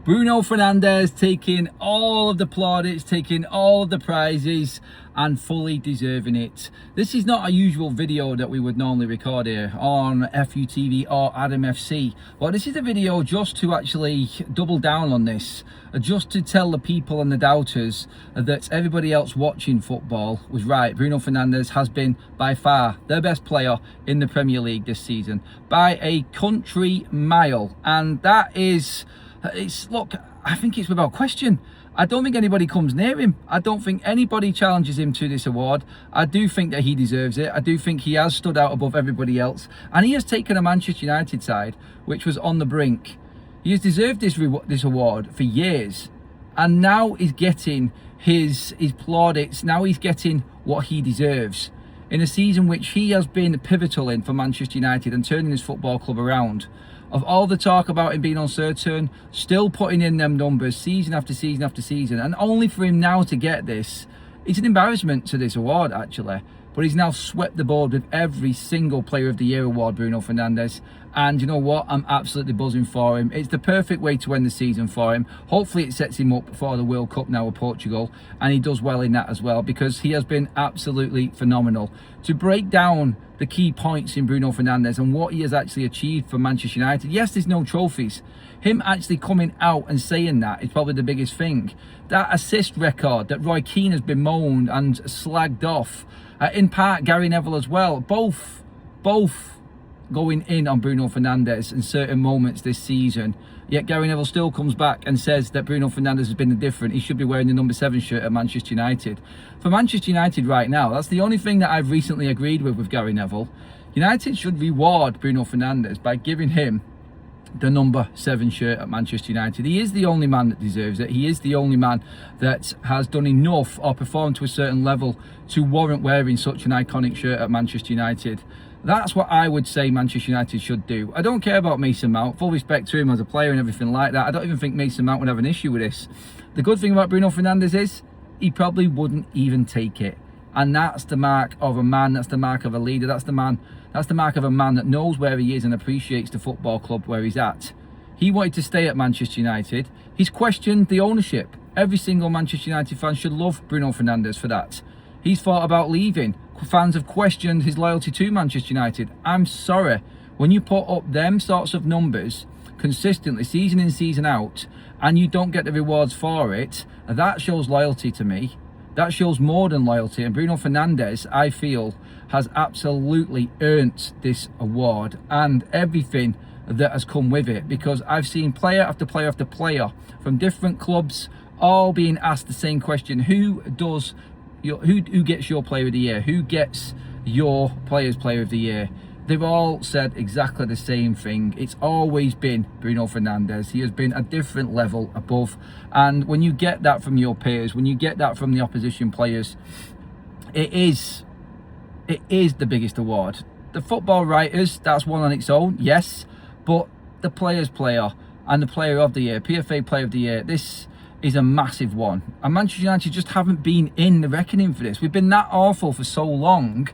Bruno Fernandez taking all of the plaudits, taking all of the prizes and fully deserving it. This is not a usual video that we would normally record here on FUTV or Adam FC, but this is a video just to actually double down on this, just to tell the people and the doubters that everybody else watching football was right. Bruno Fernandez has been by far the best player in the Premier League this season by a country mile, and that is... look, I think it's without question. I don't think anybody comes near him. I don't think anybody challenges him to this award. I do think that he deserves it. I do think he has stood out above everybody else. And he has taken a Manchester United side, which was on the brink. He has deserved this award for years. And now he's getting his plaudits. Now he's getting what he deserves. In a season which he has been pivotal in for Manchester United and turning his football club around. Of all the talk about him being uncertain, still putting in them numbers season after season after season, and only for him now to get this, it's an embarrassment to this award actually. But he's now swept the board with every single Player of the Year award, Bruno Fernandes. And you know what? I'm absolutely buzzing for him. It's the perfect way to end the season for him. Hopefully it sets him up for the World Cup now with Portugal. And he does well in that as well, because he has been absolutely phenomenal. To break down the key points in Bruno Fernandes and what he has actually achieved for Manchester United. Yes, there's no trophies. Him actually coming out and saying that is probably the biggest thing. That assist record that Roy Keane has been moaned and slagged off. In part, Gary Neville as well. Both going in on Bruno Fernandes in certain moments this season. Yet Gary Neville still comes back and says that Bruno Fernandes has been the different. He should be wearing the number 7 shirt at Manchester United. For Manchester United right now, that's the only thing that I've recently agreed with Gary Neville. United should reward Bruno Fernandes by giving him the number 7 shirt at Manchester United. He is the only man that deserves it. He is the only man that has done enough or performed to a certain level to warrant wearing such an iconic shirt at Manchester United. That's what I would say Manchester United should do. I don't care about Mason Mount. Full respect to him as a player and everything like that. I don't even think Mason Mount would have an issue with this. The good thing about Bruno Fernandes is he probably wouldn't even take it. And that's the mark of a man. That's the mark of a leader. That's the mark of a man that knows where he is and appreciates the football club where he's at. He wanted to stay at Manchester United. He's questioned the ownership. Every single Manchester United fan should love Bruno Fernandes for that. He's thought about leaving. Fans have questioned his loyalty to Manchester United. I'm sorry, when you put up them sorts of numbers consistently, season in, season out, and you don't get the rewards for it, that shows loyalty to me. That shows more than loyalty. And Bruno Fernandes, I feel, has absolutely earned this award and everything that has come with it, because I've seen player after player after player from different clubs all being asked the same question: who gets your Player of the Year? Who gets your Players' Player of the Year? They've all said exactly the same thing. It's always been Bruno Fernandes. He has been a different level above. And when you get that from your peers, when you get that from the opposition players, it is the biggest award. The football writers, that's one on its own, yes. But the Players' Player and the Player of the Year, PFA Player of the Year, this is a massive one. And Manchester United just haven't been in the reckoning for this. We've been that awful for so long.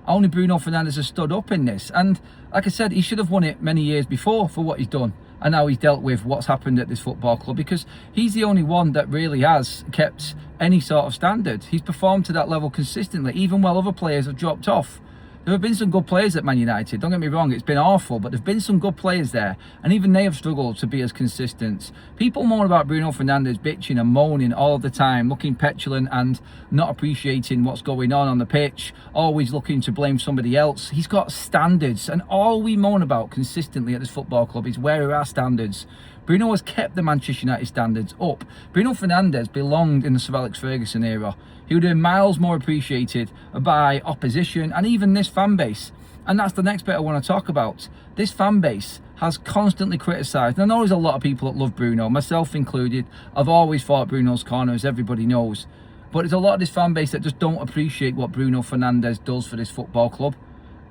Only Bruno Fernandes has stood up in this. And like I said, he should have won it many years before for what he's done. And now he's dealt with what's happened at this football club, because he's the only one that really has kept any sort of standard. He's performed to that level consistently, even while other players have dropped off. There have been some good players at Man United, don't get me wrong, it's been awful, but there have been some good players there, and even they have struggled to be as consistent. People moan about Bruno Fernandes bitching and moaning all the time, looking petulant and not appreciating what's going on the pitch, always looking to blame somebody else. He's got standards, and all we moan about consistently at this football club is where are our standards. Bruno has kept the Manchester United standards up. Bruno Fernandes belonged in the Sir Alex Ferguson era. He would have been miles more appreciated by opposition and even this fan base. And that's the next bit I want to talk about. This fan base has constantly criticised. And I know there's a lot of people that love Bruno, myself included. I've always fought Bruno's corner, as everybody knows. But there's a lot of this fan base that just don't appreciate what Bruno Fernandes does for this football club.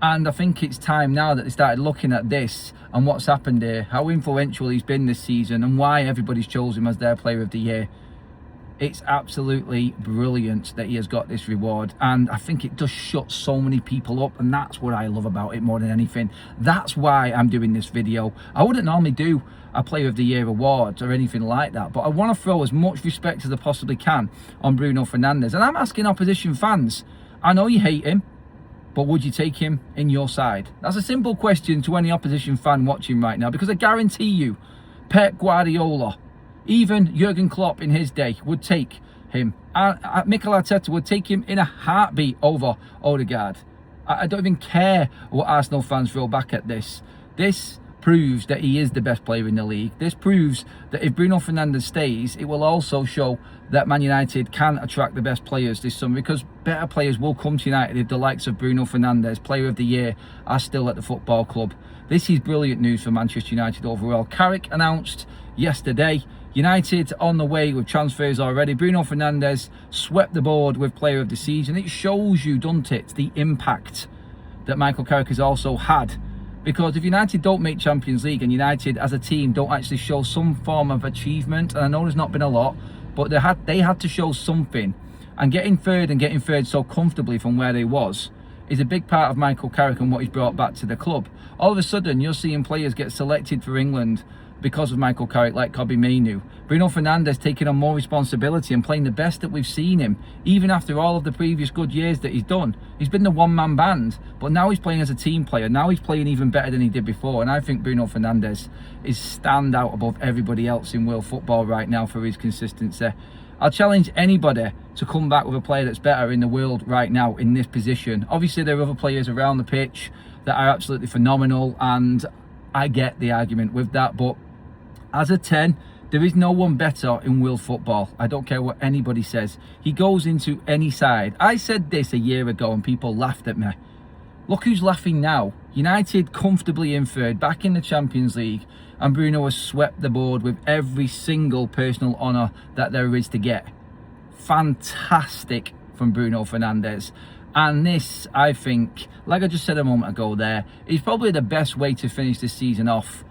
And I think it's time now that they started looking at this and what's happened here, how influential he's been this season and why everybody's chosen him as their Player of the Year. It's absolutely brilliant that he has got this reward, and I think it does shut so many people up, and that's what I love about it more than anything. That's why I'm doing this video. I wouldn't normally do a Player of the Year awards or anything like that, but I want to throw as much respect as I possibly can on Bruno Fernandez. And I'm asking opposition fans, I know you hate him, but would you take him in your side? That's a simple question to any opposition fan watching right now, because I guarantee you Pep Guardiola, even Jurgen Klopp in his day, would take him. Mikel Arteta would take him in a heartbeat over Odegaard. I don't even care what Arsenal fans throw back at this. This proves that he is the best player in the league. This proves that if Bruno Fernandes stays, it will also show that Man United can attract the best players this summer, because better players will come to United if the likes of Bruno Fernandes, Player of the Year, are still at the football club. This is brilliant news for Manchester United overall. Carrick announced yesterday United on the way with transfers already. Bruno Fernandes swept the board with Player of the Season. It shows you, doesn't it, the impact that Michael Carrick has also had. Because if United don't make Champions League and United as a team don't actually show some form of achievement, and I know there's not been a lot, but they had to show something. And getting third so comfortably from where they was is a big part of Michael Carrick and what he's brought back to the club. All of a sudden, you're seeing players get selected for England because of Michael Carrick, like Kobbie Mainoo. Bruno Fernandes taking on more responsibility and playing the best that we've seen him, even after all of the previous good years that he's done. He's been the one-man band, but now he's playing as a team player. Now he's playing even better than he did before, and I think Bruno Fernandes is stand out above everybody else in world football right now for his consistency. I'll challenge anybody to come back with a player that's better in the world right now in this position. Obviously, there are other players around the pitch that are absolutely phenomenal, and I get the argument with that, but as a 10, there is no one better in world football. I don't care what anybody says. He goes into any side. I said this a year ago and people laughed at me. Look who's laughing now. United comfortably in third, back in the Champions League, and Bruno has swept the board with every single personal honour that there is to get. Fantastic from Bruno Fernandes. And this, I think, like I just said a moment ago there, is probably the best way to finish this season off.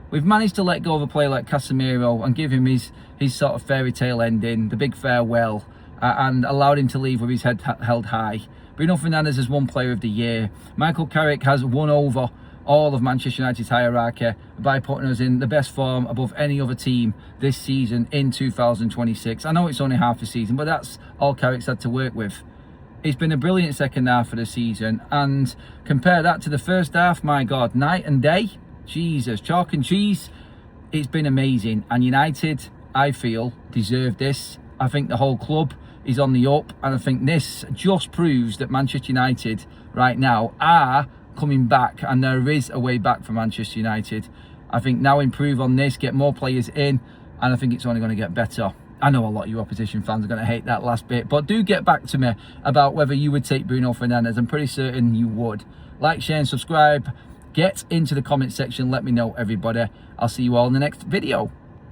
We've managed to let go of a player like Casemiro and give him his sort of fairy tale ending, the big farewell, and allowed him to leave with his head held high. Bruno Fernandes has won Player of the Year. Michael Carrick has won over all of Manchester United's hierarchy by putting us in the best form above any other team this season in 2026. I know it's only half a season, but that's all Carrick's had to work with. It's been a brilliant second half of the season, and compare that to the first half, my God, night and day. Jesus, chalk and cheese. It's been amazing, and United, I feel, deserve this. I think the whole club is on the up, and I think this just proves that Manchester United right now are coming back, and there is a way back for Manchester United. I think now improve on this, get more players in, and I think it's only going to get better. I know a lot of you opposition fans are going to hate that last bit, but do get back to me about whether you would take Bruno Fernandes. I'm pretty certain you would. Like, share and subscribe. Get into the comment section, let me know, everybody. I'll see you all in the next video.